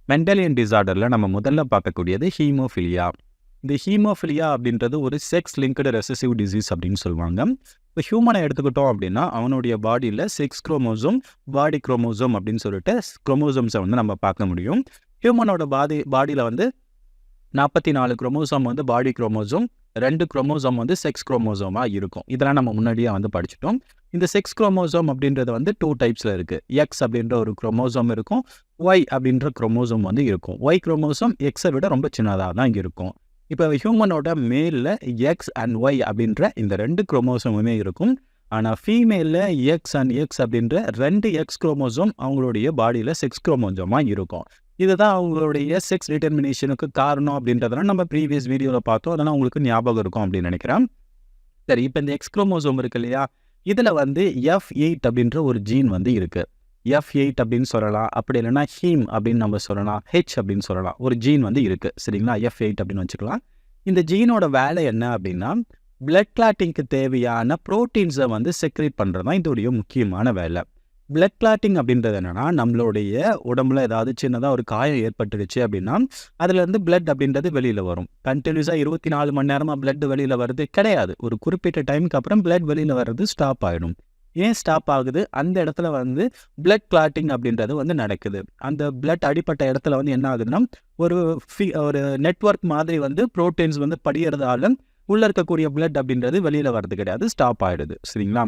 Mendelian டிசார்டரில் நம்ம முதல்ல பார்க்கக்கூடியது ஹீமோஃபிலியா. இந்த ஹீமோஃபிலியா அப்படின்றது ஒரு செக்ஸ் லிங்க்டு ரெசசிவ் டிசீஸ் அப்படின்னு சொல்லுவாங்க. இப்போ ஹியூமனை எடுத்துக்கிட்டோம் அப்படின்னா அவனுடைய பாடியில் 6 குரோமோசோம், பாடி குரோமோசோம் அப்படின்னு சொல்லிட்டு குரோமோசோம்ஸை வந்து நம்ம பார்க்க முடியும். ஹியூமனோட பாடியில் வந்து 44 குரோமோசோம் வந்து பாடி குரோமோசோம், 2 குரோமோசோம் வந்து செக்ஸ் குரோமோசோமாக இருக்கும். இதெல்லாம் நம்ம முன்னாடியே வந்து படிச்சிட்டோம். இந்த செக்ஸ் குரோமோசோம் அப்படின்றது வந்து 2 டைப்ஸில் இருக்குது. எக்ஸ் அப்படின்ற ஒரு குரோமோசோம் இருக்கும், ஒய் அப்படின்ற குரோமோசோம் வந்து இருக்கும். ஒய் குரோமோசோம் எக்ஸை விட ரொம்ப சின்னதாக தான் இருக்கும். இப்போ ஹியூமனோட மேலில் எக்ஸ் அண்ட் ஒய் அப்படின்ற இந்த 2 குரோமோசோமுமே இருக்கும். ஆனால் ஃபீமேலில் எக்ஸ் அண்ட் எக்ஸ் அப்படின்ற 2 எக்ஸ் குரோமோசோம் அவங்களுடைய பாடியில் செக்ஸ் குரோமோசோமாக இருக்கும். இதுதான் அவங்களுடைய செக்ஸ் டிட்டர்மினேஷனுக்கு காரணம் அப்படின்றதெல்லாம் நம்ம ப்ரீவியஸ் வீடியோவில் பார்த்தோம். அதெல்லாம் உங்களுக்கு ஞாபகம் இருக்கும் அப்படின்னு நினைக்கிறேன். சரி, இப்போ இந்த எக்ஸ் குரோமோசோம் இருக்கு இல்லையா, இதில் வந்து F8 அப்படின்ற ஒரு ஜீன் வந்து இருக்குது. F8 அப்படின்னு சொல்லலாம், அப்படி இல்லைன்னா ஹீம் அப்படின்னு நம்ம சொல்லலாம், ஹெச் அப்படின்னு சொல்லலாம். ஒரு ஜீன் வந்து இருக்குது, சரிங்களா? F8 அப்படின்னு வச்சுக்கலாம். இந்த ஜீனோட வேலை என்ன அப்படின்னா, பிளட் கிளாட்டிங்க்கு தேவையான ப்ரோட்டீன்ஸை வந்து செக்ரேட் பண்ணுறது தான் இதோடைய முக்கியமான வேலை. பிளட் கிளாட்டிங் அப்படின்றது என்னென்னா, நம்மளுடைய உடம்புல ஏதாவது சின்னதாக ஒரு காயம் ஏற்பட்டுடுச்சு அப்படின்னா அதுலேருந்து பிளட் அப்படின்றது வெளியில் வரும். கண்டினியூஸாக 24 மணி நேரமாக பிளட் வெளியில் வருது கிடையாது. ஒரு குறிப்பிட்ட டைமுக்கு அப்புறம் பிளட் வெளியில் வர்றது ஸ்டாப் ஆகிடும். ஏன் ஸ்டாப் ஆகுது? அந்த இடத்துல வந்து பிளட் கிளாட்டிங் அப்படின்றது வந்து நடக்குது. அந்த பிளட் அடிப்பட்ட இடத்துல வந்து என்ன ஆகுதுன்னா, ஒரு நெட்வொர்க் மாதிரி வந்து ப்ரோட்டீன்ஸ் வந்து படிகிறதால உள்ளே இருக்கக்கூடிய பிளட் அப்படின்றது வெளியில் வர்றது கிடையாது, ஸ்டாப் ஆகிடுது, சரிங்களா?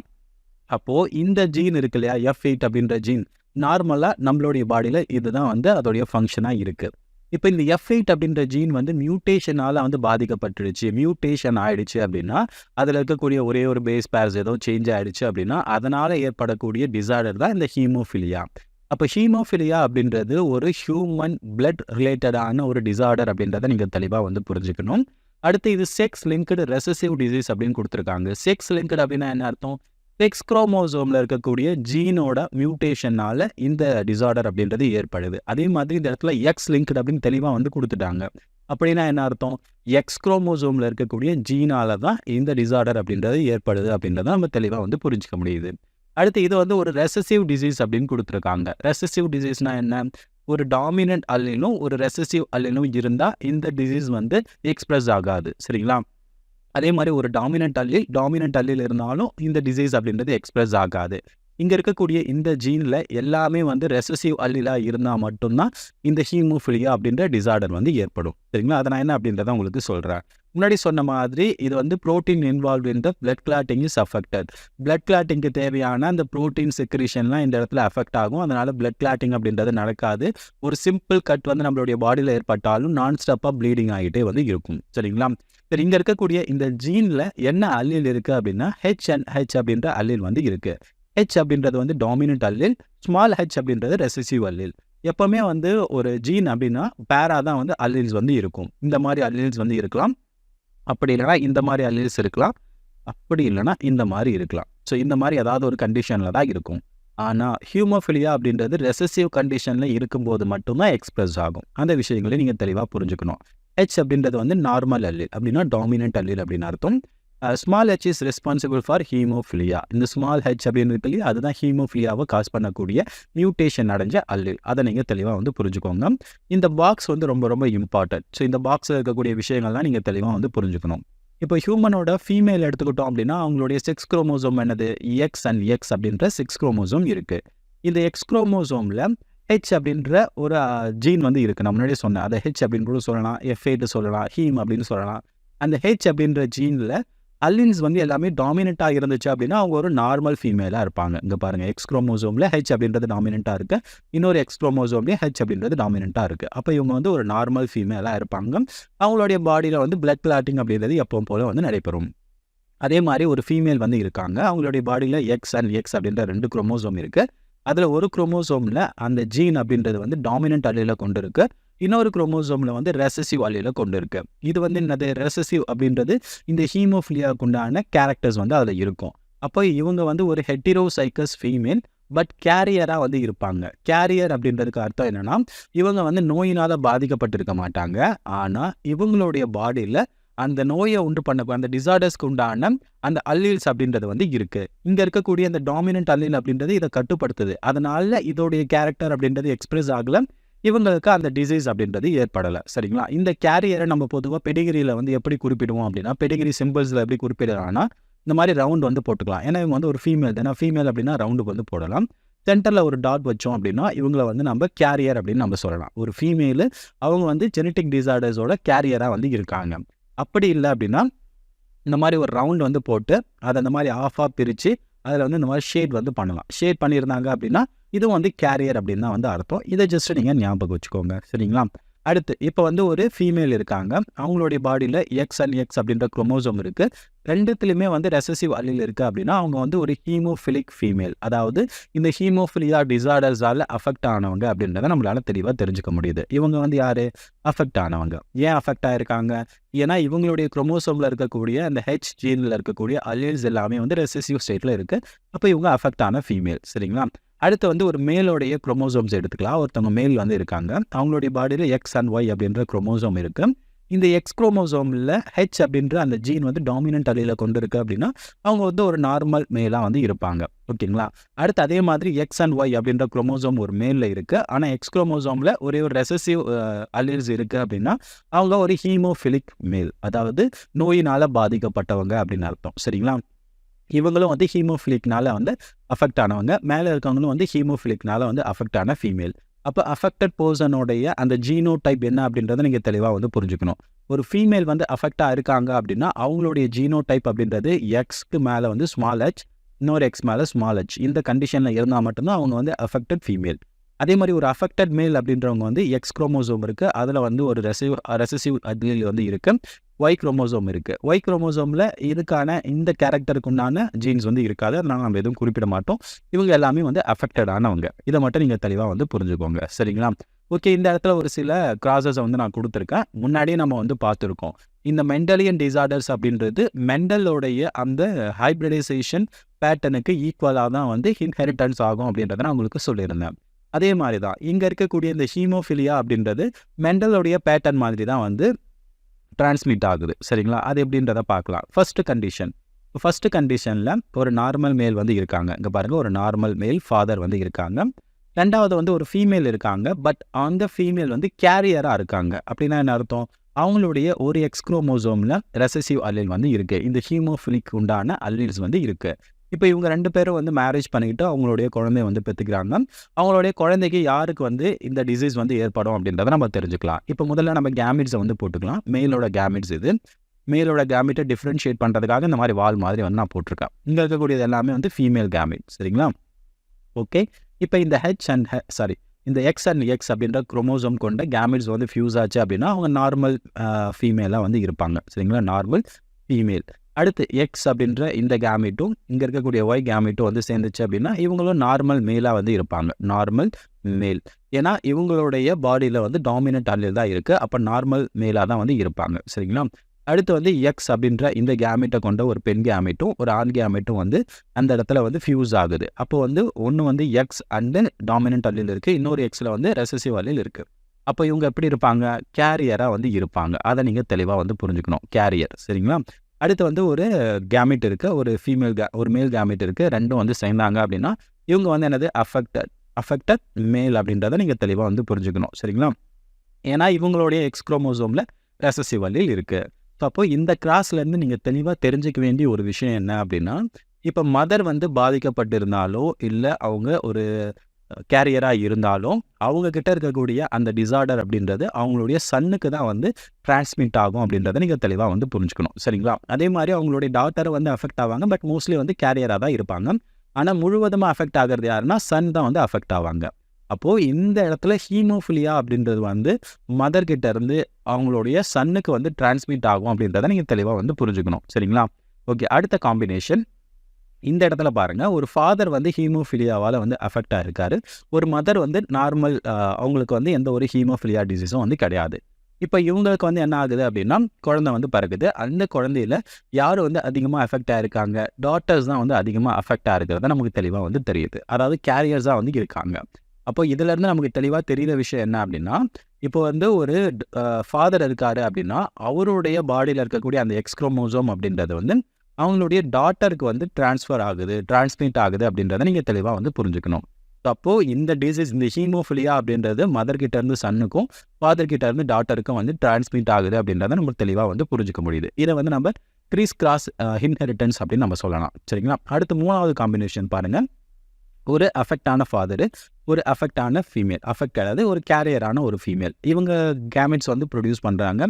அப்போது இந்த ஜீன் இருக்கு இல்லையா, F8 அப்படின்ற ஜீன், நார்மலாக நம்மளுடைய பாடியில் இதுதான் வந்து அதோடைய ஃபங்க்ஷனாக இருக்குது. இப்போ இந்த F8 அப்படின்ற ஜீன் வந்து மியூட்டேஷனால் வந்து பாதிக்கப்பட்டுடுச்சு, மியூட்டேஷன் ஆகிடுச்சு அப்படின்னா, அதில் இருக்கக்கூடிய ஒரே ஒரு பேஸ் பேர்ஸ் ஏதோ சேஞ்ச் ஆகிடுச்சு அப்படின்னா அதனால் ஏற்படக்கூடிய டிசார்டர் தான் இந்த ஹீமோஃபிலியா. அப்போ ஹீமோஃபிலியா அப்படின்றது ஒரு ஹியூமன் பிளட் ரிலேட்டடான ஒரு டிசார்டர் அப்படின்றத நீங்கள் தெளிவாக வந்து புரிஞ்சுக்கணும். அடுத்து இது செக்ஸ் லிங்க்டு ரெசசிவ் டிசீஸ் அப்படின்னு கொடுத்துருக்காங்க. செக்ஸ் லிங்க்டு அப்படின்னா என்ன அர்த்தம்? செக்ஸ் குரோமோசோமில் இருக்கக்கூடிய ஜீனோட மியூட்டேஷனால் இந்த டிசார்டர் அப்படின்றது ஏற்படுது. அதே மாதிரி இந்த இடத்துல எக்ஸ் லிங்க்டு அப்படின்னு தெளிவாக வந்து கொடுத்துட்டாங்க. அப்படின்னா என்ன அர்த்தம்? எக்ஸ் குரோமோசோமில் இருக்கக்கூடிய ஜீனால தான் இந்த டிசார்டர் அப்படின்றது ஏற்படுது அப்படின்றத நம்ம தெளிவாக வந்து புரிஞ்சிக்க முடியுது. அடுத்து இது வந்து ஒரு ரெசசிவ் டிசீஸ் அப்படின்னு கொடுத்துருக்காங்க. ரெசசிவ் டிசீஸ்னால் என்ன? ஒரு டாமினன்ட் அல்லிலும் ஒரு ரெசசிவ் அல்லிலும் இருந்தால் இந்த டிசீஸ் வந்து எக்ஸ்பிரஸ் ஆகாது, சரிங்களா? அதே மாதிரி ஒரு டாமினன்ட் அல்லில் இருந்தாலும் இந்த டிசீஸ் அப்படின்றது எக்ஸ்பிரஸ் ஆகாது. இங்கே இருக்கக்கூடிய இந்த ஜீனில் எல்லாமே வந்து ரெசசிவ் அல்லிலாக இருந்தால் மட்டும்தான் இந்த ஹீமோஃபிலியா அப்படின்ற டிசார்டர் வந்து ஏற்படும், சரிங்களா? அதை நான் என்ன அப்படின்றத உங்களுக்கு சொல்கிறேன். முன்னாடி சொன்ன மாதிரி இது வந்து protein involve in the blood clotting is affected. Blood கிளாட்டிங்க்கு தேவையான அந்த ப்ரோட்டீன் செக்ரேஷன்லாம் இந்த இடத்துல அஃபெக்ட் ஆகும். அதனால் பிளட் கிளாட்டிங் அப்படின்றது நடக்காது. ஒரு சிம்பிள் கட் வந்து நம்மளுடைய பாடியில் ஏற்பட்டாலும் நான் ஸ்டாப்பாக ப்ளீடிங் ஆகிட்டே வந்து இருக்கும், சரிங்களா? சரி, இங்கே இருக்கக்கூடிய இந்த ஜீனில் என்ன அல்லில் இருக்குது அப்படின்னா ஹெச் அண்ட் ஹெச் அப்படின்ற அல்லில் வந்து இருக்குது. ஹெச் அப்படின்றது வந்து டாமினன்ட் அல்லில், ஸ்மால் ஹெச் அப்படின்றது ரெசசிவ் அல்லில். எப்போவுமே வந்து ஒரு ஜீன் அப்படின்னா பேராக தான் வந்து அல்லில்ஸ் வந்து இருக்கும். இந்த மாதிரி அல்லில்ஸ் வந்து இருக்கலாம், அப்படி இல்லைனா இந்த மாதிரி அல்லில்ஸ் இருக்கலாம், அப்படி இல்லைனா இந்த மாதிரி இருக்கலாம். ஸோ இந்த மாதிரி ஏதாவது ஒரு கண்டிஷனில் தான் இருக்கும். ஆனால் ஹியூமோஃபிலியா அப்படின்றது ரெசசிவ் கண்டிஷனில் இருக்கும்போது மட்டும்தான் எக்ஸ்பிரஸ் ஆகும். அந்த விஷயங்களை நீங்கள் தெளிவாக புரிஞ்சுக்கணும். ஹெச் அப்படின்றது வந்து நார்மல் அல்லில் அப்படின்னா டாமினன்ட் அல்லில் அப்படின்னு அர்த்தம். Small H is responsible for haemophilia. இந்த ஸ்மால் ஹெச் அப்படின்னு அதுதான் ஹீமோஃபிலியாவை காஸ் பண்ணக்கூடிய மியூட்டேஷன் அடைஞ்ச அல்லில். அதை நீங்கள் தெளிவாக வந்து புரிஞ்சுக்கோங்க. இந்த பாக்ஸ் வந்து ரொம்ப ரொம்ப இம்பார்ட்டன்ட். ஸோ இந்த பாக்ஸில் இருக்கக்கூடிய விஷயங்கள்லாம் நீங்கள் தெளிவாக வந்து புரிஞ்சுக்கணும். இப்போ ஹியூமனோட ஃபீமேல் எடுத்துக்கிட்டோம் அப்படின்னா அவங்களுடைய செக்ஸ் குரோமோசோம் என்னது? எக்ஸ் அண்ட் எக்ஸ் அப்படின்ற 6 குரோமோசோம் இருக்குது. இந்த எக்ஸ் குரோமோசோமில் ஹெச் அப்படின்ற ஒரு ஜீன் வந்து இருக்குது. நான் முன்னாடியே சொன்னேன், அதை ஹெச் அப்படின்னு கூட சொல்லலாம், F8 சொல்லலாம், ஹீம் அப்படின்னு சொல்லலாம். அந்த ஹெச் அப்படின்ற ஜீனில் அல்லின்ஸ் வந்து எல்லாமே டாமினண்ட்டாக இருந்துச்சு அப்படின்னா அவங்க ஒரு நார்மல் ஃபீமேலாக இருப்பாங்க. இங்கே பாருங்கள், எக்ஸ் குரோமோசோமில் ஹெச் அப்படின்றது டாமினண்ட்டாக இருக்குது, இன்னொரு எக்ஸ் குரோமோசோம்லேயே ஹெச் அப்படின்றது டாமினண்ட்டாக இருக்குது. அப்போ இவங்க வந்து ஒரு நார்மல் ஃபீமேலாக இருப்பாங்க. அவங்களுடைய பாடியில் வந்து பிளட் கிளாட்டிங் அப்படின்றது எப்பவும் போல வந்து நடைபெறும். அதே மாதிரி ஒரு ஃபீமேல் வந்து இருக்காங்க, அவங்களுடைய பாடியில் எக்ஸ் அண்ட் எக்ஸ் அப்படின்ற 2 குரோமோசோம் இருக்குது. அதில் ஒரு குரோமோசோமில் அந்த ஜீன் அப்படின்றது வந்து டாமினன்ட் அல்லில கொண்டு இருக்கு, இன்னொரு குரோமோசோமில் வந்து ரெசசிவ் அல்லில கொண்டு இருக்கு. இது வந்து என்னது? ரெசசிவ் அப்படின்றது இந்த ஹீமோஃபிலியாவுக்கு உண்டான கேரக்டர்ஸ் வந்து அதில் இருக்கும். அப்போ இவங்க வந்து ஒரு ஹெட்டிரோசைக்கஸ் ஃபீமேல், பட் கேரியராக வந்து இருப்பாங்க. கேரியர் அப்படின்றதுக்கு அர்த்தம் என்னென்னா, இவங்க வந்து நோயினால் பாதிக்கப்பட்டிருக்க மாட்டாங்க, ஆனால் இவங்களுடைய பாடியில் அந்த நோயை உண்டு பண்ண அந்த டிசார்டர்ஸ்க்கு உண்டான அந்த அல்லீல்ஸ் அப்படின்றது வந்து இருக்குது. இங்கே இருக்கக்கூடிய அந்த டாமினன்ட் அல்லீல் அப்படின்றது இதை கட்டுப்படுத்துது. அதனால இதோடைய கேரக்டர் அப்படின்றது எக்ஸ்பிரஸ் ஆகல. இவங்களுக்கு அந்த டிசீஸ் அப்படின்றது ஏற்படலை. சரிங்களா? இந்த கேரியரை நம்ம பொதுவாக பெடிகிரியில் வந்து எப்படி குறிப்பிடுவோம் அப்படின்னா, பெடிகிரி சிம்பிள்ஸில் எப்படி குறிப்பிடலாம்னா, இந்த மாதிரி ரவுண்ட் வந்து போட்டுக்கலாம். ஏன்னா இவங்க வந்து ஒரு ஃபீமேல் தானே, ஃபீமேல் அப்படின்னா ரவுண்டுக்கு வந்து போடலாம். சென்டரில் ஒரு டாட் வச்சோம் அப்படின்னா இவங்களை வந்து நம்ம கேரியர் அப்படின்னு நம்ம சொல்லலாம். ஒரு ஃபீமேலு அவங்க வந்து ஜெனட்டிக் டிசார்டர்ஸோட கேரியராக வந்து இருக்காங்க. அப்படி இல்லை அப்படின்னா இந்த மாதிரி ஒரு ரவுண்ட் வந்து போட்டு அதை அந்த மாதிரி ஆஃபாக பிரித்து அதில் வந்து இந்த மாதிரி ஷேட் வந்து பண்ணலாம். ஷேட் பண்ணியிருந்தாங்க அப்படின்னா இதுவும் வந்து கேரியர் அப்படின்னு தான் வந்து அர்த்தம். இதை ஜஸ்ட் நீங்கள் ஞாபகம் வச்சுக்கோங்க. சரிங்களா? அடுத்து இப்போ வந்து ஒரு ஃபீமேல் இருக்காங்க. அவங்களுடைய பாடியில் எக்ஸ் அண்ட் எக்ஸ் அப்படின்ற குரோமோசோம் இருக்குது. ரெண்டுத்துலையுமே வந்து ரெசசிவ் அலீல் இருக்குது அப்படின்னா அவங்க வந்து ஒரு ஹீமோஃபிலிக் ஃபீமேல். அதாவது இந்த ஹீமோஃபிலியா டிசார்டர்ஸால் அஃபெக்ட் ஆனவங்க அப்படின்றத நம்மளால் தெளிவாக தெரிஞ்சுக்க முடியுது. இவங்க வந்து யார்? அஃபெக்ட் ஆனவங்க. ஏன் அஃபெக்ட் ஆகிருக்காங்க? ஏன்னா இவங்களுடைய குரோமோசோமில் இருக்கக்கூடிய அந்த ஹெச் ஜீனில் இருக்கக்கூடிய அலீல்ஸ் எல்லாமே வந்து ரெசசிவ் ஸ்டேட்டில் இருக்குது. அப்போ இவங்க அஃபெக்ட் ஆன ஃபீமேல். சரிங்களா? அடுத்து வந்து ஒரு மேலோடைய குரோமோசோம்ஸ் எடுத்துக்கலாம். ஒருத்தவங்க மேல் வந்து இருக்காங்க. அவங்களுடைய பாடியில் எக்ஸ் அண்ட் ஒய் அப்படின்ற குரோமோசோம் இருக்குது. இந்த எக்ஸ் குரோமோசோமில் ஹெச் அப்படின்ற அந்த ஜீன் வந்து டாமினன்ட் அலீலை கொண்டு இருக்கு அப்படின்னா அவங்க வந்து ஒரு நார்மல் மேலாக வந்து இருப்பாங்க. ஓகேங்களா? அடுத்து அதே மாதிரி எக்ஸ் அண்ட் ஒய் அப்படின்ற குரோமோசோம் ஒரு மேலில் இருக்குது. ஆனால் எக்ஸ் குரோமோசோமில் ஒரே ஒரு ரெசசிவ் அலீல்ஸ் இருக்குது அப்படின்னா அவங்க ஒரு ஹீமோஃபிலிக் மேல். அதாவது நோயினால் பாதிக்கப்பட்டவங்க அப்படின்னு அர்த்தம். சரிங்களா? இவங்களும் வந்து ஹீமோஃபிலிக்னால வந்து அஃபெக்ட் ஆனவங்க. மேலே இருக்கவங்களும் வந்து ஹீமோஃபிலிக்னால வந்து அஃபெக்ட் ஆன ஃபீமேல். அப்போ அஃபெக்டட் பர்சனோடைய அந்த ஜீனோ டைப் என்ன அப்படின்றத நீங்கள் தெளிவாக வந்து புரிஞ்சுக்கணும். ஒரு ஃபீமேல் வந்து அஃபெக்டாக இருக்காங்க அப்படின்னா அவங்களுடைய ஜீனோ டைப் அப்படின்றது எக்ஸ்க்கு மேலே வந்து ஸ்மால் ஹெச், இன்னொரு எக்ஸ் மேலே ஸ்மால் ஹெச். இந்த கண்டிஷனில் இருந்தால் மட்டும்தான் அவங்க வந்து அஃபெக்டட் ஃபீமேல். அதே மாதிரி ஒரு அஃபெக்டட் மேல் அப்படின்றவங்க வந்து எக்ஸ் குரோமோசோம் இருக்குது. அதில் வந்து ஒரு ரெசசிவ் அலீல் வந்து இருக்குது. ஒய் குரோமோசோம் இருக்குது. ஒய் குரோமோசோமில் இதுக்கான இந்த கேரக்டருக்கு உண்டான ஜீன்ஸ் வந்து இருக்காது. அதனால் நம்ம எதுவும் குறிப்பிட மாட்டோம். இவங்க எல்லாமே வந்து அஃபெக்டடானவங்க. இதை மட்டும் நீங்கள் தெளிவாக வந்து புரிஞ்சுக்கோங்க. சரிங்களா? ஓகே, இந்த இடத்துல ஒரு சில கிராஸஸை வந்து நான் கொடுத்துருக்கேன். முன்னாடியே நம்ம வந்து பார்த்துருக்கோம். இந்த மெண்டலியன் டிசார்டர்ஸ் அப்படின்றது மெண்டலோடைய அந்த ஹைப்ரிடைசேஷன் பேட்டர்னுக்கு ஈக்குவலாக தான் வந்து இன்ஹெரிட்டன்ஸ் ஆகும் அப்படின்றத நான் உங்களுக்கு சொல்லியிருந்தேன். அதே மாதிரி தான் இங்கே இருக்கக்கூடிய இந்த ஹீமோஃபிலியா அப்படின்றது மெண்டலோடைய பேட்டர்ன் மாதிரி தான் வந்து டிரான்ஸ்மிட் ஆகுது. சரிங்களா? அது எப்படின்றத பார்க்கலாம். ஃபர்ஸ்ட் கண்டிஷனில் ஒரு நார்மல் மேல் வந்து இருக்காங்க. இங்கே பாருங்கள், ஒரு நார்மல் மேல் ஃபாதர் வந்து இருக்காங்க. ரெண்டாவது வந்து ஒரு ஃபீமேல் இருக்காங்க. பட் அந்த ஃபீமேல் வந்து கேரியராக இருக்காங்க. அப்படின்னா என்ன அர்த்தம்? அவங்களுடைய ஒரு எக்ஸ் குரோமோசோமில் ரெசசிவ் அலீல் வந்து இருக்குது. இந்த ஹீமோஃபிலிக் உண்டான அலீல்ஸ் வந்து இருக்குது. இப்போ இவங்க 2 பேரும் வந்து மேரேஜ் பண்ணிக்கிட்டு அவங்களுடைய குழந்தைய வந்து பெற்றுக்கிறாங்க. அவங்களுடைய குழந்தைக்கு யாருக்கு வந்து இந்த டிசீஸ் வந்து ஏற்படும் அப்படின்றத நம்ம தெரிஞ்சுக்கலாம். இப்போ முதல்ல நம்ம கேமிட்ஸை வந்து போட்டுக்கலாம். மேலோட கேமிட்ஸ் இது. மேலோட கேமிட்டை டிஃப்ரென்ஷியேட் பண்ணுறதுக்காக இந்த மாதிரி வால் மாதிரி வந்து நான் போட்டிருக்கேன். இங்கே இருக்கக்கூடியது எல்லாமே வந்து ஃபீமேல் கேமிட். சரிங்களா? ஓகே, இப்போ இந்த இந்த எக்ஸ் அண்ட் எக்ஸ் அப்படின்ற குரோமோசோம் கொண்ட கேமிட்ஸ் வந்து ஃபியூஸ் ஆச்சு அப்படின்னா அவங்க நார்மல் ஃபீமேலாக வந்து இருப்பாங்க. சரிங்களா? Normal female. அடுத்து எக்ஸ் அப்படின்ற இந்த கேமிட்டும் இங்கே இருக்கக்கூடிய ஒய் கேமிட்டும் வந்து சேர்ந்துச்சு அப்படின்னா இவங்களும் நார்மல் மேலாக வந்து இருப்பாங்க. நார்மல் மேல். ஏன்னா இவங்களுடைய பாடியில் வந்து டாமினன்ட் அலீல் தான் இருக்குது. அப்போ நார்மல் மேலாக தான் வந்து இருப்பாங்க. சரிங்களா? அடுத்து வந்து எக்ஸ் அப்படின்ற இந்த கேமிட்டை கொண்ட ஒரு பெண் கேமிட்டும் ஒரு ஆண் கேமிட்டும் வந்து அந்த இடத்துல வந்து ஃபியூஸ் ஆகுது. அப்போ வந்து ஒன்று வந்து எக்ஸ் அண்டு டாமினன்ட் அலீல் இருக்குது, இன்னொரு எக்ஸில் வந்து ரெசசிவ் அலீல் இருக்குது. அப்போ இவங்க எப்படி இருப்பாங்க? கேரியராக வந்து இருப்பாங்க. அதை நீங்கள் தெளிவாக வந்து புரிஞ்சுக்கணும். கேரியர். சரிங்களா? அடுத்து வந்து ஒரு கேமிட் இருக்குது, ஒரு மேல் கேமிட் இருக்குது. ரெண்டும் வந்து சேர்ந்தாங்க அப்படின்னா இவங்க வந்து என்னது? அஃபெக்டட் மேல் அப்படின்றத நீங்கள் தெளிவாக வந்து புரிஞ்சுக்கணும். சரிங்களா? ஏன்னா இவங்களுடைய எக்ஸ் குரோமோசோமில் ரெசசிவ் அலீல் இருக்குது. ஸோ அப்போ இந்த கிராஸ்லேருந்து நீங்கள் தெளிவாக தெரிஞ்சிக்க வேண்டிய ஒரு விஷயம் என்ன அப்படின்னா, இப்போ மதர் வந்து பாதிக்கப்பட்டிருந்தாலோ இல்லை அவங்க ஒரு கேரியராக இருந்தாலும் அவங்கக்கிட்ட இருக்கக்கூடிய அந்த டிசார்டர் அப்படின்றது அவங்களுடைய சன்னுக்கு தான் வந்து டிரான்ஸ்மிட் ஆகும் அப்படின்றத நீங்கள் தெளிவாக வந்து புரிஞ்சுக்கணும். சரிங்களா? அதே மாதிரி அவங்களுடைய டாட்டரை வந்து அஃபெக்ட் ஆவாங்க. பட் மோஸ்ட்லி வந்து கேரியராக தான் இருப்பாங்க. ஆனால் முழுவதுமாக அஃபெக்ட் ஆகிறது யாருன்னா சன் தான் வந்து அஃபெக்ட் ஆவாங்க. அப்போது இந்த இடத்துல ஹீமோஃபிலியா அப்படின்றது வந்து மதர்கிட்ட இருந்து அவங்களுடைய சன்னுக்கு வந்து டிரான்ஸ்மிட் ஆகும் அப்படின்றத நீங்கள் தெளிவாக வந்து புரிஞ்சுக்கணும். சரிங்களா? ஓகே, அடுத்த காம்பினேஷன் இந்த இடத்துல பாருங்கள். ஒரு ஃபாதர் வந்து ஹீமோஃபிலியாவால் வந்து அஃபெக்ட் ஆகிருக்காரு. ஒரு மதர் வந்து நார்மல், அவங்களுக்கு வந்து எந்த ஒரு ஹீமோஃபிலியா டிசீஸும் வந்து கிடையாது. இப்போ இவங்களுக்கு வந்து என்ன ஆகுது அப்படின்னா குழந்தை வந்து பிறகுது. அந்த குழந்தையில யார் வந்து அதிகமாக அஃபெக்ட் ஆகிருக்காங்க? டாட்டர்ஸ் தான் வந்து அதிகமாக அஃபெக்ட் ஆகிருக்கிறத நமக்கு தெளிவாக வந்து தெரியுது. அதாவது கேரியர்ஸாக வந்து இருக்காங்க. அப்போ இதிலேருந்து நமக்கு தெளிவாக தெரிகிற விஷயம் என்ன அப்படின்னா, இப்போ வந்து ஒரு ஃபாதர் இருக்காரு அப்படின்னா அவருடைய பாடியில் இருக்கக்கூடிய அந்த எக்ஸ் குரோமோசோம் அப்படின்றது வந்து அவங்களுடைய டாட்டருக்கு வந்து டிரான்ஸ்மிட் ஆகுது அப்படின்றத நீங்கள் தெளிவாக வந்து புரிஞ்சுக்கணும். அப்போ இந்த டிசீஸ் இந்த ஹீமோஃபிலியா அப்படின்றது மதர் கிட்ட இருந்து சன்னுக்கும் ஃபாதர் கிட்ட இருந்து டாட்டருக்கும் வந்து டிரான்ஸ்மிட் ஆகுது அப்படின்றத நம்ம தெளிவாக வந்து புரிஞ்சுக்க முடியுது. இதை வந்து நம்ம கிரீஸ் கிராஸ் இன்ஹெரிட்டன்ஸ் அப்படின்னு நம்ம சொல்லலாம். சரிங்களா? அடுத்து 3வது காம்பினேஷன் பாருங்க. ஒரு அஃபெக்டான ஃபாதரு, ஒரு அஃபெக்டான ஃபீமேல். அஃபெக்ட் அதாவது ஒரு கேரியரான ஒரு ஃபீமேல். இவங்க கேமெட்ஸ் வந்து ப்ரொடியூஸ் பண்ணுறாங்க.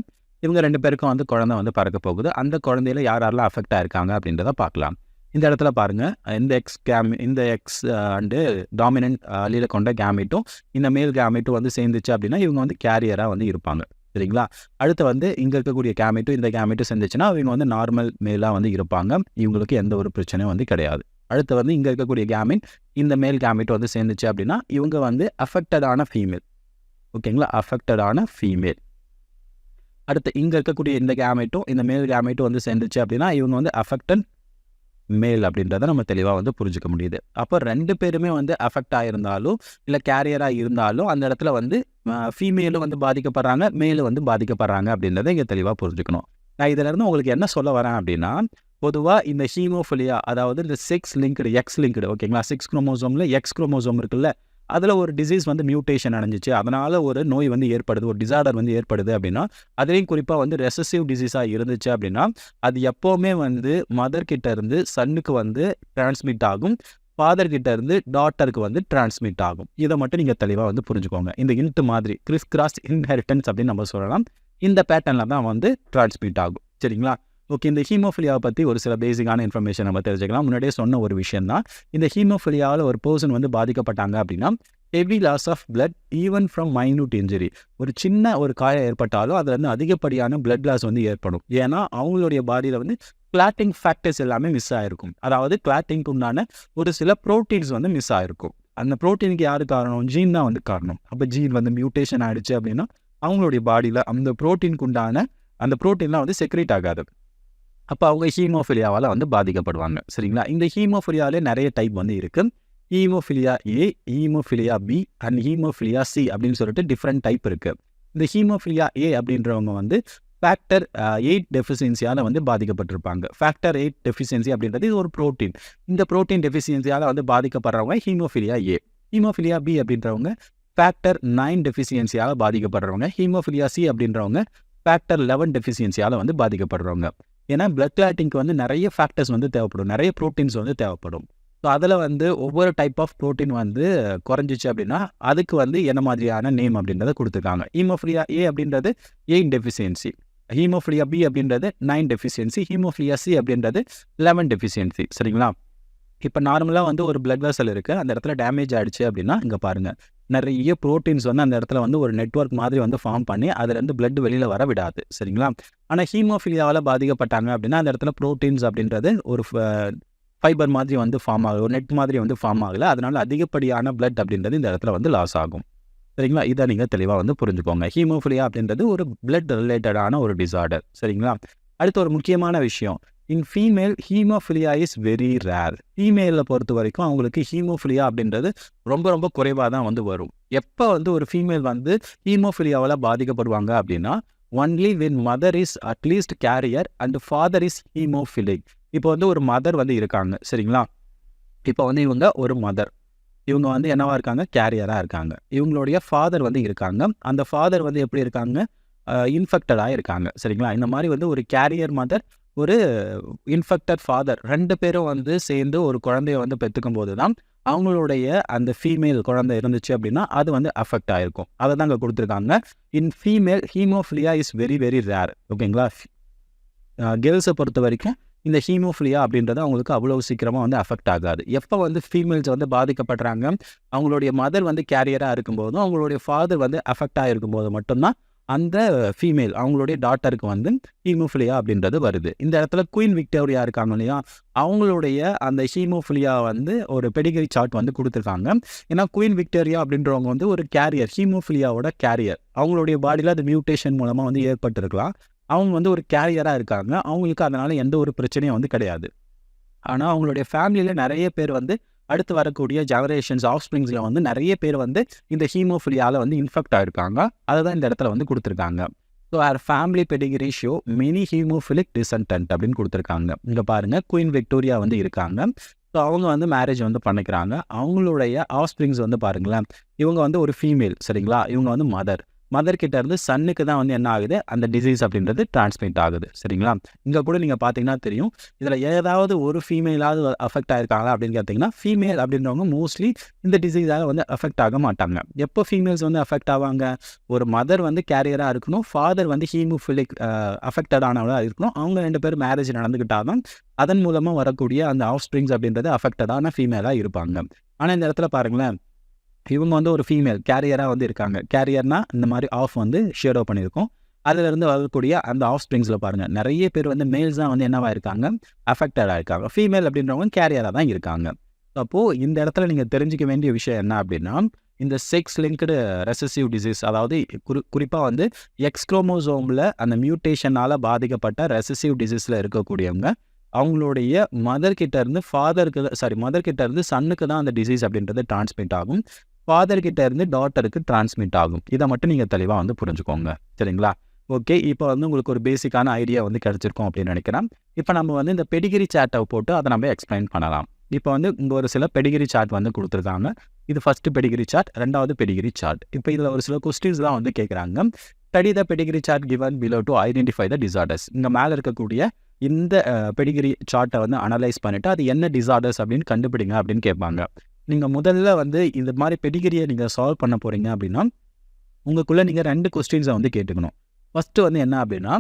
இவங்க 2 பேருக்கும் வந்து குழந்தை வந்து பிறக்க போகுது. அந்த குழந்தையில யாரெல்லாம் அஃபெக்ட் ஆயிருக்காங்க அப்படின்றத பார்க்கலாம். இந்த இடத்துல பாருங்க, இந்த எக்ஸ் அண்டு டாமினன்ட் அலீல கொண்ட கேமெட்டும் இந்த மேல் கேமெட்டும் வந்து சேர்ந்துச்சு அப்படின்னா இவங்க வந்து கேரியராக வந்து இருப்பாங்க. சரிங்களா? அடுத்து வந்து இங்கே இருக்கக்கூடிய கேமெட்டும் இந்த கேமெட்டும் சேர்ந்துச்சுன்னா இவங்க வந்து நார்மல் மேலாக வந்து இருப்பாங்க. இவங்களுக்கு எந்த ஒரு பிரச்சனையும் வந்து கிடையாது. அடுத்து வந்து இங்கே இருக்கக்கூடிய கேமெட் இந்த மேல் கேமெட் வந்து சேர்ந்துச்சு அப்படின்னா இவங்க வந்து அஃபெக்டடான ஃபீமேல். ஓகேங்களா? அஃபெக்டடான ஃபீமேல். அடுத்து இங்கே இருக்கக்கூடிய இந்த கேமெட்டும் இந்த மேல் கேமெட்டும் வந்து சேர்ந்துச்சு அப்படின்னா இவங்க வந்து அஃபெக்டட் மேல் அப்படின்றத நம்ம தெளிவாக வந்து புரிஞ்சுக்க முடியுது. அப்போ 2 பேருமே வந்து அஃபெக்ட் ஆகிருந்தாலும் இல்லை கேரியராக இருந்தாலும் அந்த இடத்துல வந்து ஃபீமேலும் வந்து பாதிக்கப்படுறாங்க, மேலும் வந்து பாதிக்கப்படுறாங்க அப்படின்றத இங்கே தெளிவாக புரிஞ்சுக்கணும். நான் இதிலேருந்து உங்களுக்கு என்ன சொல்ல வரேன் அப்படின்னா, பொதுவாக இந்த ஹீமோஃபிலியா அதாவது இந்த எக்ஸ் லிங்க்டு ஓகேங்களா, 6 குரோமோசோமில் எக்ஸ் குரோமோசோம் இருக்குல்ல, அதில் ஒரு டிசீஸ் வந்து மியூட்டேஷன் அடைஞ்சிச்சு, அதனால் ஒரு நோய் வந்து ஏற்படுது, ஒரு டிசார்டர் வந்து ஏற்படுது அப்படின்னா, அதுலேயும் குறிப்பாக வந்து ரெசசிவ் டிசீஸாக இருந்துச்சு அப்படின்னா அது எப்போவுமே வந்து மதர் கிட்ட இருந்து சன்னுக்கு வந்து டிரான்ஸ்மிட் ஆகும், ஃபாதர் கிட்ட இருந்து டாட்டருக்கு வந்து டிரான்ஸ்மிட் ஆகும். இதை மட்டும் நீங்கள் தெளிவாக வந்து புரிஞ்சுக்கோங்க. இந்த இன்ட் மாதிரி கிரிஸ் கிராஸ் இன்ஹெரிட்டன்ஸ் அப்படின்னு நம்ம சொல்லலாம். இந்த பேட்டர்னில் தான் வந்து டிரான்ஸ்மிட் ஆகும். சரிங்களா? ஓகே, இந்த ஹீமோஃபிலியாவை பற்றி ஒரு சில பேசிக்கான இன்ஃபர்மேஷன் நம்ம தெரிஞ்சுக்கலாம். முன்னாடியே சொன்ன ஒரு விஷயம் தான், இந்த ஹீமோஃபிலியாவில் ஒரு பர்சன் வந்து பாதிக்கப்பட்டாங்க அப்படின்னா heavy loss of blood even from minute injury. ஒரு சின்ன ஒரு காயம் ஏற்பட்டாலும் அதில் வந்து அதிகப்படியான பிளட் லாஸ் வந்து ஏற்படும். ஏன்னா அவங்களுடைய பாடியில் வந்து கிளாட்டிங் ஃபேக்டர்ஸ் எல்லாமே மிஸ் ஆகிருக்கும். அதாவது கிளாட்டிங்க்கு உண்டான ஒரு சில ப்ரோட்டீன்ஸ் வந்து மிஸ் ஆகிருக்கும். அந்த ப்ரோட்டீனுக்கு யார் காரணம்? ஜீன் தான் வந்து காரணம். அப்போ ஜீன் வந்து மியூட்டேஷன் ஆகிடுச்சு அப்படின்னா அவங்களுடைய பாடியில் அந்த ப்ரோட்டீனுக்கு உண்டான அந்த ப்ரோட்டீன்லாம் வந்து செக்ரேட் ஆகாது. அப்போ அவங்க ஹீமோஃபிலியாவால் வந்து பாதிக்கப்படுவாங்க. சரிங்களா? இந்த ஹீமோஃபிலியாவிலே நிறைய டைப் வந்து இருக்குது. Hemophilia A, hemophilia B and hemophilia C அப்படின்னு சொல்லிட்டு டிஃப்ரெண்ட் டைப் இருக்குது. இந்த ஹீமோஃபிலியா ஏ அப்படின்றவங்க வந்து ஃபேக்டர் 8 டெஃபிஷியன்சியால் வந்து பாதிக்கப்பட்டிருப்பாங்க. ஃபேக்டர் 8 டெஃபிஷியன்சி அப்படின்றது இது ஒரு ப்ரோட்டீன். இந்த ப்ரோட்டீன் டெஃபிஷியன்சியால் வந்து பாதிக்கப்படுறவங்க ஹீமோஃபிலியா ஏ. ஹீமோஃபிலியா பி அப்படின்றவங்க ஃபேக்டர் 9 டெஃபிஷியன்சியால் பாதிக்கப்படுறவங்க. ஹீமோஃபிலியா சி அப்படின்றவங்க ஃபேக்டர் 11 டெஃபிஷியன்சியால் வந்து பாதிக்கப்படுறவங்க. ஏன்னா பிளட் கிளாட்டிங்க்கு வந்து நிறைய ஃபேக்டர்ஸ் வந்து தேவைப்படும், நிறைய ப்ரோட்டீன்ஸ் வந்து தேவைப்படும். ஸோ அதில் வந்து ஒவ்வொரு டைப் ஆஃப் ப்ரோட்டீன் வந்து குறைஞ்சிச்சு அப்படின்னா அதுக்கு வந்து என்ன மாதிரியான நேம் அப்படின்றத கொடுத்துருக்காங்க. ஹீமோஃபிலியா ஏ அப்படின்றது 8 டெஃபிஷியன்சி, ஹீமோஃபிலியா பி அப்படின்றது 9 டெஃபிஷியன்சி, ஹீமோஃபிலியா சி அப்படின்றது 11 டெஃபிஷியன்சி. சரிங்களா? இப்போ நார்மலாக வந்து ஒரு பிளட் வெசல் இருக்குது, அந்த இடத்துல டேமேஜ் ஆகிடுச்சு அப்படின்னா இங்கே பாருங்கள் நிறைய ப்ரோட்டீன்ஸ் வந்து அந்த இடத்துல வந்து ஒரு நெட்வொர்க் மாதிரி வந்து ஃபார்ம் பண்ணி அதுலேருந்து பிளட் வெளியில் வர விடாது. சரிங்களா? ஆனால் ஹீமோஃபிலியாவால் பாதிக்கப்பட்டாங்க அப்படின்னா அந்த இடத்துல ப்ரோட்டீன்ஸ் அப்படின்றது ஒரு ஃபைபர் மாதிரி வந்து ஃபார்ம் ஆகுது, ஒரு நெட் மாதிரி வந்து ஃபார்ம் ஆகலை. அதனால அதிகப்படியான பிளட் அப்படின்றது இந்த இடத்துல வந்து லாஸ் ஆகும். சரிங்களா? இதை நீங்கள் தெளிவாக வந்து புரிஞ்சுக்கோங்க. ஹீமோஃபிலியா அப்படின்றது ஒரு பிளட் ரிலேட்டடான ஒரு டிசார்டர். சரிங்களா? அடுத்து ஒரு முக்கியமான விஷயம், in female haemophilia is very rare. ஃபீமேலை பொறுத்த வரைக்கும் அவங்களுக்கு ஹீமோஃபிலியா அப்படின்றது ரொம்ப ரொம்ப குறைவாக தான் வந்து வரும். எப்போ வந்து ஒரு ஃபீமேல் வந்து ஹீமோஃபிலியாவால் பாதிக்கப்படுவாங்க அப்படின்னா only when mother is at least carrier and father is hemophilic. இப்போ வந்து ஒரு மதர் வந்து இருக்காங்க. சரிங்களா? இப்போ வந்து இவங்க ஒரு மதர், இவங்க வந்து என்னவா இருக்காங்க? கேரியராக இருக்காங்க. இவங்களுடைய ஃபாதர் வந்து இருக்காங்க. அந்த ஃபாதர் வந்து எப்படி இருக்காங்க? இன்ஃபெக்டடாக இருக்காங்க. சரிங்களா? இந்த மாதிரி வந்து ஒரு கேரியர் மதர், ஒரு இன்ஃபெக்டட் ஃபாதர் 2 பேரும் வந்து சேர்ந்து ஒரு குழந்தைய வந்து பெற்றுக்கும் போது தான் அவங்களுடைய அந்த ஃபீமேல் குழந்தை இருந்துச்சு அப்படின்னா அது வந்து அஃபெக்ட் ஆகிருக்கும். அதை தான் இங்கே கொடுத்துருக்காங்க. இன் female haemophilia is very very rare. ஓகேங்களா? கேர்ள்ஸை பொறுத்த வரைக்கும் இந்த ஹீமோஃபிலியா அப்படின்றது அவங்களுக்கு அவ்வளோ சீக்கிரமாக வந்து அஃபெக்ட் ஆகாது. எப்போ வந்து ஃபீமேல்ஸ் வந்து பாதிக்கப்படுறாங்க, அவங்களுடைய மதர் வந்து கேரியராக இருக்கும்போதும் அவங்களுடைய ஃபாதர் வந்து அஃபெக்ட் ஆகிருக்கும் போது மட்டும்தான் அந்த ஃபீமேல் அவங்களுடைய டாட்டருக்கு வந்து ஹீமோஃபிலியா அப்படின்றது வருது. இந்த இடத்துல குயின் விக்டோரியா இருக்காங்க இல்லையா, அவங்களுடைய அந்த ஹீமோஃபிலியா வந்து ஒரு பெடிகிரி சார்ட் வந்து கொடுத்துருக்காங்க. ஏன்னா குயின் விக்டோரியா அப்படின்றவங்க வந்து ஒரு கேரியர், ஹீமோஃபிலியாவோட கேரியர். அவங்களுடைய பாடியில் அது மியூட்டேஷன் மூலமாக வந்து ஏற்பட்டிருக்கலாம். அவங்க வந்து ஒரு கேரியராக இருக்காங்க, அவங்களுக்கு அதனால் எந்த ஒரு பிரச்சனையும் வந்து கிடையாது. ஆனால் அவங்களுடைய ஃபேமிலியில் நிறைய பேர் வந்து அடுத்து வரக்கூடிய ஜெனரேஷன்ஸ் ஆஃப்ஸ்ப்ரிங்ஸில் வந்து நிறைய பேர் வந்து இந்த ஹீமோஃபிலியாவில் வந்து இன்ஃபெக்ட் ஆகிருக்காங்க. அதை தான் இந்த இடத்துல வந்து கொடுத்துருக்காங்க. So our family pedigree show many haemophilic descendant அப்படின்னு கொடுத்துருக்காங்க. இங்கே பாருங்கள், குயின் விக்டோரியா வந்து இருக்காங்க, ஸோ அவங்க வந்து மேரேஜ் வந்து பண்ணிக்கிறாங்க. அவங்களுடைய ஆஃப்ஸ்பிரிங்ஸ் வந்து பாருங்களேன், இவங்க வந்து ஒரு ஃபீமேல் சரிங்களா? இவங்க வந்து மதர் கிட்ட இருந்து சன்னுக்கு தான் வந்து என்ன ஆகுது, அந்த டிசீஸ் அப்படின்றது டிரான்ஸ்மிட் ஆகுது சரிங்களா? இங்க கூட நீங்க பார்த்தீங்கன்னா தெரியும். இதுல ஏதாவது ஒரு ஃபீமேலாவது அஃபெக்ட் ஆயிருக்காங்களா அப்படின்னு கேட்டீங்கன்னா, ஃபீமேல் அப்படின்றவங்க மோஸ்ட்லி இந்த டிசீஸால வந்து அஃபெக்ட் ஆக மாட்டாங்க. எப்போ ஃபீமேல்ஸ் வந்து அஃபெக்ட் ஆவாங்க? ஒரு மதர் வந்து கேரியரா இருக்கணும். ஃபாதர் வந்து ஹீமோஃபிலிக் அஃபெக்டட் ஆனவங்களா இருக்கணும். அவங்க 2 பேரும் மேரேஜ் நடந்துக்கிட்டா தான், அதன் மூலமா வரக்கூடிய அந்த ஆஃப்ஸ்பிரிங்ஸ் அப்படின்றது அஃபெக்டடான ஃபீமேலா இருப்பாங்க. ஆனா இந்த இடத்துல பாருங்களேன், இவங்க வந்து ஒரு ஃபீமேல் கேரியரா வந்து இருக்காங்க. கேரியர்னா இந்த மாதிரி ஆஃப் வந்து ஷேடோ பண்ணியிருக்கோம். அதிலிருந்து வரக்கூடிய அந்த ஆஃப்ஸ்பிரிங்ஸ்ல பாருங்க, நெறைய பேர் வந்து மேல்ஸ் தான் வந்து என்னவா இருக்காங்க, அஃபெக்டடா இருக்காங்க. ஃபீமேல் அப்படின்றவங்க கேரியரா தான் இருக்காங்க. அப்போ இந்த இடத்துல நீங்க தெரிஞ்சுக்க வேண்டிய விஷயம் என்ன அப்படின்னா, இந்த செக்ஸ் லிங்க்டு ரெசசிவ் டிசீஸ் அதாவது குறிப்பா வந்து எக்ஸ் குரோமோசோம்ல அந்த மியூட்டேஷனால பாதிக்கப்பட்ட ரெசசிவ் டிசீஸ்ல இருக்கக்கூடியவங்க, அவங்களுடைய மதர் கிட்ட இருந்து சன்னுக்கு தான் அந்த டிசீஸ் அப்படின்றது டிரான்ஸ்மிட் ஆகும். ஃபாதர் கிட்ட இருந்து டாட்டருக்கு டிரான்ஸ்மிட் ஆகும். இதை மட்டும் நீங்க தெளிவா வந்து புரிஞ்சுக்கோங்க. சரிங்களா? ஓகே. இப்போ வந்து உங்களுக்கு ஒரு பேசிக்கான ஐடியா வந்து கிடைச்சிருக்கும் அப்படின்னு நினைக்கிறேன். இப்போ நம்ம வந்து இந்த பெடிகிரி சார்ட்டை போட்டு அதை நம்ம எக்ஸ்பிளைன் பண்ணலாம். இப்போ வந்து இங்க ஒரு சில பெடிகிரி சார்ட் வந்து குடுத்துருக்காங்க. இது ஃபர்ஸ்ட் பெடிகிரி சார்ட், 2வது பெடிகிரி சார்ட். இப்போ இதுல ஒரு சில கொஸ்டின்ஸ் தான் வந்து கேட்குறாங்க. Study the pedigree chart given below to identify the disorders. இங்க மேல இருக்கக்கூடிய இந்த பெடிகிரி சார்ட்டை வந்து அனலைஸ் பண்ணிட்டு அது என்ன டிசார்டர்ஸ் அப்படின்னு கண்டுபிடிங்க அப்படின்னு கேட்பாங்க. நீங்க முதல்ல வந்து இந்த மாதிரி பெடிகிரியை நீங்க சால்வ் பண்ண போறீங்க அப்படின்னா, உங்களுக்குள்ள நீங்க 2 கொஸ்டின்ஸை வந்து கேட்டுக்கணும். ஃபர்ஸ்ட் வந்து என்ன அப்படின்னா,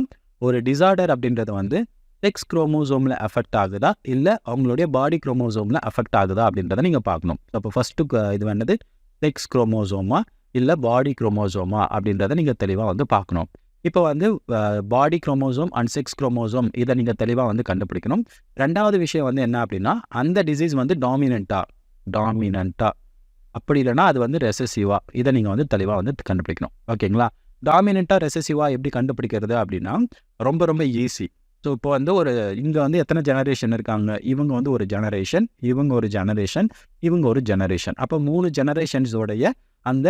ஒரு டிசார்டர் அப்படின்றது வந்து செக்ஸ் குரோமோசோம்ல அஃபெக்ட் ஆகுதா, இல்ல அவங்களுடைய பாடி குரோமோசோம்ல அஃபெக்ட் ஆகுதா அப்படின்றத நீங்க பார்க்கணும். அப்போ ஃபர்ஸ்ட் இது என்னது, செக்ஸ் குரோமோசோமா இல்ல பாடி குரோமோசோமா அப்படின்றத நீங்க தெளிவா வந்து பார்க்கணும். இப்போ வந்து பாடி குரோமோசோம் அண்ட் செக்ஸ் குரோமோசோம் இதை நீங்க தெளிவா வந்து கண்டுபிடிக்கணும். 2வது விஷயம் வந்து என்ன அப்படின்னா, அந்த டிசீஸ் வந்து டாமினன்ட்டா அப்படி இல்லைன்னா அது வந்து ரெசசிவா, இதை நீங்க வந்து தெளிவா வந்து கண்டுபிடிக்கணும். ஓகேங்களா? டாமினன்ட்டா ரெசசிவா எப்படி கண்டுபிடிக்கிறது அப்படின்னா, ரொம்ப ரொம்ப ஈஸி. ஸோ இப்போ வந்து இங்க வந்து எத்தனை ஜெனரேஷன் இருக்காங்க, இவங்க வந்து ஒரு ஜெனரேஷன், இவங்க ஒரு ஜெனரேஷன், இவங்க ஒரு ஜெனரேஷன். அப்போ 3 ஜெனரேஷன்ஸோடைய அந்த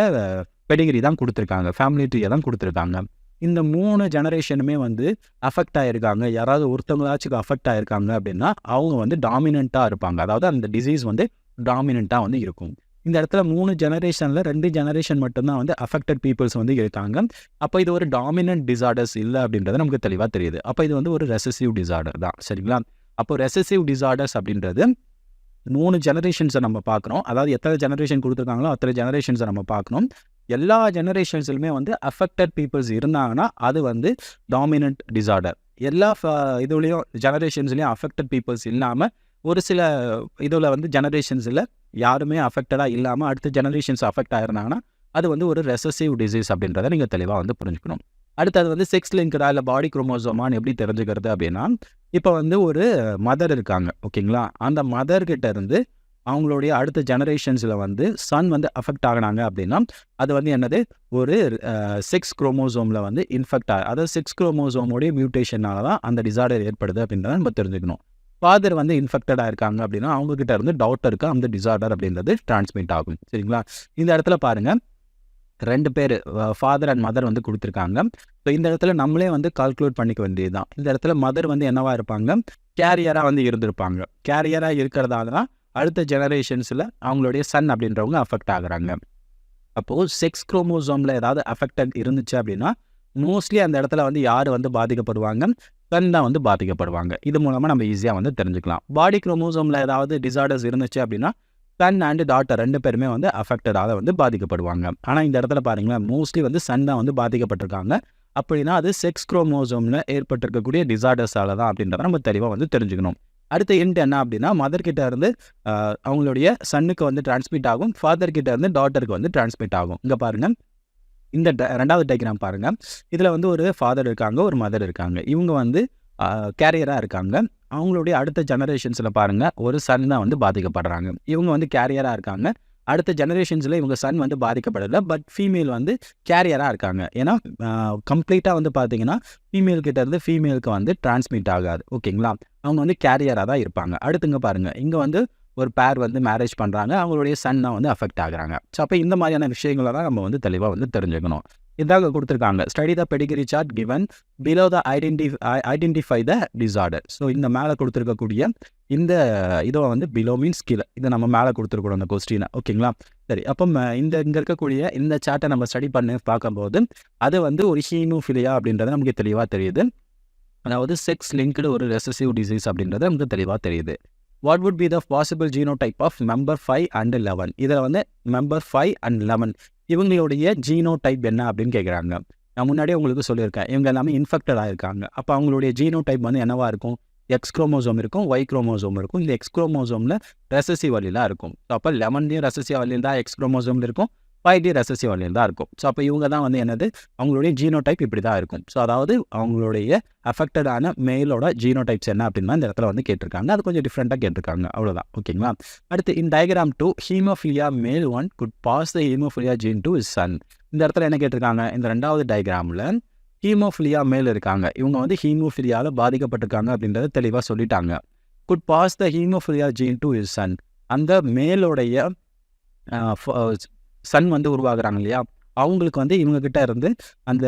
பெடிகிரி தான் கொடுத்துருக்காங்க, ஃபேமிலி ட்ரீயை தான் கொடுத்துருக்காங்க. இந்த 3 ஜெனரேஷனுமே வந்து அஃபெக்ட் ஆயிருக்காங்க, யாராவது ஒருத்தவங்களாச்சும் அஃபெக்ட் ஆயிருக்காங்க அப்படின்னா அவங்க வந்து டாமினன்ட்டா இருப்பாங்க. அதாவது அந்த டிசீஸ் வந்து டாமினன்ட்டா வந்து இருக்கும். இந்த இடத்துல 3 ஜெனரேஷன்ல 2 ஜெனரேஷன் மட்டும்தான் வந்து அஃபெக்டட் பீப்புள்ஸ் வந்து இருக்காங்க. அப்போ இது ஒரு டாமினன்ட் டிசார்டர்ஸ் இல்லை அப்படின்றது நமக்கு தெளிவா தெரியுது. அப்போ இது வந்து ஒரு ரெசசிவ் டிசார்டர் தான். சரிங்களா? அப்போ ரெசசிவ் டிசார்டர்ஸ் அப்படின்றது 3 ஜெனரேஷன்ஸை நம்ம பார்க்குறோம். அதாவது எத்தனை ஜெனரேஷன் கொடுத்துருக்காங்களோ அத்தனை ஜெனரேஷன்ஸை நம்ம பார்க்கணும். எல்லா ஜெனரேஷன்ஸ்லுமே வந்து அஃபெக்டட் பீப்புள்ஸ் இருந்தாங்கன்னா அது வந்து டாமினன்ட் டிசார்டர். எல்லா இதுலேயும் ஜெனரேஷன்ஸ்லேயும் அஃபெக்டட் பீப்புள்ஸ் இல்லாமல் ஒரு சில இதில் வந்து ஜெனரேஷன்ஸில் யாருமே அஃபெக்டடாக இல்லாமல் அடுத்த ஜெனரேஷன்ஸ் அஃபெக்ட் ஆயிருந்தாங்கன்னா அது வந்து ஒரு ரெசசிவ் டிசீஸ் அப்படின்றத நீங்கள் தெளிவாக வந்து புரிஞ்சுக்கணும். அடுத்தது வந்து செக்ஸ் லிங்க்டா இல்லை பாடி குரோமோசோமான்னு எப்படி தெரிஞ்சுக்கிறது அப்படின்னா, இப்போ வந்து ஒரு மதர் இருக்காங்க. ஓகேங்களா? அந்த மதர்கிட்ட இருந்து அவங்களுடைய அடுத்த ஜெனரேஷன்ஸில் வந்து சன் வந்து அஃபெக்ட் ஆகினாங்க அப்படின்னா அது வந்து என்னது, ஒரு செக்ஸ் குரோமோசோமில் வந்து அதாவது செக்ஸ் குரோமோசோமோடைய மியூட்டேஷனால தான் அந்த டிசார்டர் ஏற்படுது அப்படின்றத நம்ம தெரிஞ்சுக்கணும். ஃபாதர் வந்து இன்ஃபெக்டடாக இருக்காங்க அப்படின்னா அவங்ககிட்ட இருந்து டாட்டருக்கு அந்த டிசார்டர் அப்படின்றது டிரான்ஸ்மிட் ஆகும். சரிங்களா? இந்த இடத்துல பாருங்க, 2 பேர் ஃபாதர் அண்ட் மதர் வந்து கொடுத்துருக்காங்க. ஸோ இந்த இடத்துல நம்மளே வந்து கால்குலேட் பண்ணிக்க வேண்டியது தான். இந்த இடத்துல மதர் வந்து என்னவா இருப்பாங்க, கேரியராக வந்து இருந்திருப்பாங்க. கேரியராக இருக்கிறதால தான் அடுத்த ஜெனரேஷன்ஸில் அவங்களுடைய சன் அப்படின்றவங்க அஃபெக்ட் ஆகுறாங்க. அப்போது செக்ஸ் குரோமோசோமில் ஏதாவது அஃபெக்டட் இருந்துச்சு அப்படின்னா மோஸ்ட்லி அந்த இடத்துல வந்து யார் வந்து பாதிக்கப்படுவாங்க, சன் தான் வந்து பாதிக்கப்படுவாங்க. இது மூலமாக நம்ம ஈஸியாக வந்து தெரிஞ்சுக்கலாம். பாடி குரோமோசோமில் ஏதாவது டிசார்டர்ஸ் இருந்துச்சு அப்படின்னா சன் அண்ட் டாட்டர் 2 பேருமே வந்து அஃபெக்டடாக வந்து பாதிக்கப்படுவாங்க. ஆனால் இந்த இடத்துல பாருங்களேன், மோஸ்ட்லி வந்து சன் தான் வந்து பாதிக்கப்பட்டிருக்காங்க. அப்படின்னா அது செக்ஸ் குரோமோசோமில் ஏற்பட்டிருக்கக்கூடிய டிசார்டர்ஸால தான் அப்படின்றத நம்ம தெளிவாக வந்து தெரிஞ்சுக்கணும். அடுத்த எண்ட் என்ன அப்படின்னா, மதர் கிட்ட இருந்து அவங்களுடைய சன்னுக்கு வந்து டிரான்ஸ்மிட் ஆகும், ஃபாதர் கிட்ட இருந்து டாட்டருக்கு வந்து டிரான்ஸ்மிட் ஆகும். இங்கே பாருங்க, இந்த 2வது டயக்ராம் பாருங்க. இதில் வந்து ஒரு ஃபாதர் இருக்காங்க, ஒரு மதர் இருக்காங்க. இவங்க வந்து கேரியராக இருக்காங்க. அவங்களுடைய அடுத்த ஜெனரேஷன்ஸில் பாருங்க, ஒரு சன் தான் வந்து பாதிக்கப்படுறாங்க. இவங்க வந்து கேரியராக இருக்காங்க. அடுத்த ஜெனரேஷன்ஸில் இவங்க சன் வந்து பாதிக்கப்படலை, பட் ஃபீமேல் வந்து கேரியராக இருக்காங்க. ஏன்னா கம்ப்ளீட்டாக வந்து பார்த்தீங்கன்னா ஃபீமேல் கிட்ட இருந்து ஃபீமேலுக்கு வந்து டிரான்ஸ்மிட் ஆகாது. ஓகேங்களா? அவங்க வந்து கேரியராக தான் இருப்பாங்க. அடுத்துங்க பாருங்கள், இங்கே வந்து ஒரு பேர் வந்து மேரேஜ் பண்ணுறாங்க, அவங்களுடைய சன் தான் வந்து அஃபெக்ட் ஆகுறாங்க. ஸோ அப்போ இந்த மாதிரியான விஷயங்களை தான் நம்ம வந்து தெளிவாக வந்து தெரிஞ்சுக்கணும். இதாக கொடுத்துருக்காங்க. Study the pedigree chart given below the identify the disorder. So இந்த மேலே கொடுத்துருக்கக்கூடிய இந்த இதை வந்து பிலோ மீன்ஸ் கீழே, இதை நம்ம மேலே கொடுத்துருக்கணும் அந்த கொஸ்டினை. ஓகேங்களா? சரி, அப்போ இங்கே இருக்கக்கூடிய இந்த சார்ட்டை நம்ம ஸ்டடி பண்ணி பார்க்கும்போது அது வந்து ஒரு ஹீமோஃபிலியா அப்படின்றது நமக்கு தெளிவாக தெரியுது. அதாவது செக்ஸ் லிங்க்டு ஒரு ரெசசிவ் டிசீஸ் அப்படின்றது நமக்கு தெளிவாக தெரியுது. What would be the possible genotype of member 5 and 11? இதில் வந்து மெம்பர் 5 அண்ட் 11 இவங்களுடைய ஜீனோடைப் என்ன அப்படின்னு கேட்குறாங்க. நான் முன்னாடியே உங்களுக்கு சொல்லியிருக்கேன், இவங்க எல்லாமே இன்ஃபெக்டட் ஆகிருக்காங்க. அப்போ அவங்களுடைய ஜீனோடைப் வந்து என்னவா இருக்கும்? எக்ஸ் குரோமோசோம் இருக்கும், ஒய் குரோமோசோம் இருக்கும். இந்த எக்ஸ் குரோமோசோமில் ரெசசிவ் அலீலாக இருக்கும். ஸோ அப்போ 11லேயும் ரெசசிவ் அலீல் தான் எக்ஸ் குரோமோசோமில் இருக்கும், 5D ரெசசிவ் அலீல் தான் இருக்கும். ஸோ அப்போ இவங்க தான் வந்து என்னது, அவங்களுடைய ஜீனோடைப் இப்படி தான் இருக்கும். ஸோ அதாவது அவங்களுடைய அஃபெக்டடான மேலோட ஜீனோடைப்ஸ் என்ன அப்படின்னா இந்த இடத்துல வந்து கேட்டிருக்காங்க. அது கொஞ்சம் டிஃப்ரெண்ட்டாக கேட்டிருக்காங்க, அவ்வளோதான். ஓகேங்களா? அடுத்து இன் diagram 2 hemophilia male 1 could pass the hemophilia gene to his son. இந்த இடத்துல என்ன கேட்டிருக்காங்க, இந்த 2வது டயக்ராமில் ஹீமோஃபிலியா மேல் இருக்காங்க, இவங்க வந்து ஹீமோஃபிலியாவில் பாதிக்கப்பட்டிருக்காங்க அப்படின்றத தெளிவாக சொல்லிட்டாங்க. Could pass the hemophilia gene to his son. அந்த மேலோடைய சன் வந்து உருவாகுறாங்க இல்லையா, அவங்களுக்கு வந்து இவங்ககிட்ட இருந்து அந்த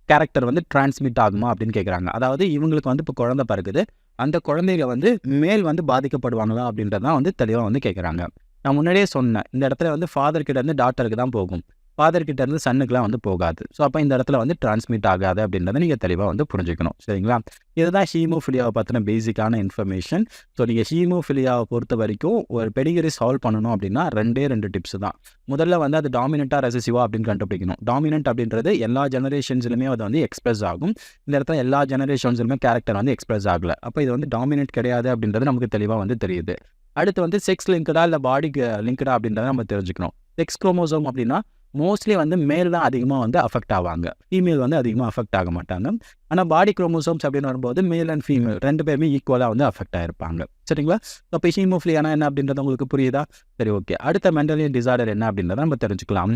கேரக்டர் வந்து டிரான்ஸ்மிட் ஆகுமா அப்படின்னு கேட்குறாங்க. அதாவது இவங்களுக்கு வந்து இப்போ குழந்தை பிறகுது, அந்த குழந்தைங்க வந்து மேல் வந்து பாதிக்கப்படுவாங்களா அப்படின்றதான் வந்து தெளிவாக வந்து கேட்குறாங்க. நான் முன்னாடியே சொன்னேன், இந்த இடத்துல வந்து ஃபாதர் கிட்ட இருந்து டாட்டருக்கு தான் போகும், ஃபாதர் கிட்ட இருந்து சன்னுக்குலாம் வந்து போகாது. ஸோ அப்போ இந்த இடத்துல வந்து டிரான்ஸ்மிட் ஆகாது அப்படின்றத நீங்கள் தெளிவாக வந்து புரிஞ்சுக்கணும். சரிங்களா? இதுதான் ஹீமோஃபிலியாவை பற்றின பேசிக்கான இன்ஃபர்மேஷன். ஸோ நீங்கள் ஹீமோஃபிலியாவை பொறுத்த வரைக்கும் ஒரு பெடிகிரி சால்வ் பண்ணணும் அப்படின்னா 2 டிப்ஸ் தான். முதல்ல வந்து அது டாமினண்ட்டாக ரெசசிவா அப்படின்னு கண்டுபிடிக்கணும். டாமினண்ட் அப்படின்றது எல்லா ஜெனரேஷன்ஸ்லையுமே அது வந்து எக்ஸ்பிரஸ் ஆகும். இந்த இடத்துல எல்லா ஜெனரேஷன்ஸ்லுமே கேரக்டர் வந்து எக்ஸ்பிரஸ் ஆகலை. அப்போ இது வந்து டாமினண்ட் கிடையாது அப்படின்றது நமக்கு தெளிவாக வந்து தெரியுது. அடுத்து வந்து செக்ஸ் லிங்க்டா இல்லை பாடிக்கு லிங்க்டா அப்படின்றத நம்ம தெரிஞ்சுக்கணும். செக்ஸ் குரோமோசோம் அப்படின்னா மோஸ்ட்லி வந்து மேல் தான் அதிகமாக வந்து அஃபெக்ட் ஆவாங்க, ஃபீமேல் வந்து அதிகமாக அஃபெக்ட் ஆக மாட்டாங்க. ஆனால் பாடி குரோமோசோம்ஸ் அப்படின்னு வரும்போது மேல் அண்ட் ஃபீமேல் 2 பேருமே ஈக்குவலாக வந்து அஃபெக்ட் ஆகிருப்பாங்க. சரிங்களா? அப்போ ஹீமோஃபிலியானா என்ன அப்படின்றது உங்களுக்கு புரியுதா? சரி, ஓகே. அடுத்த மென்டல் டிசார்டர் என்ன அப்படின்றத நம்ம தெரிஞ்சுக்கலாம்.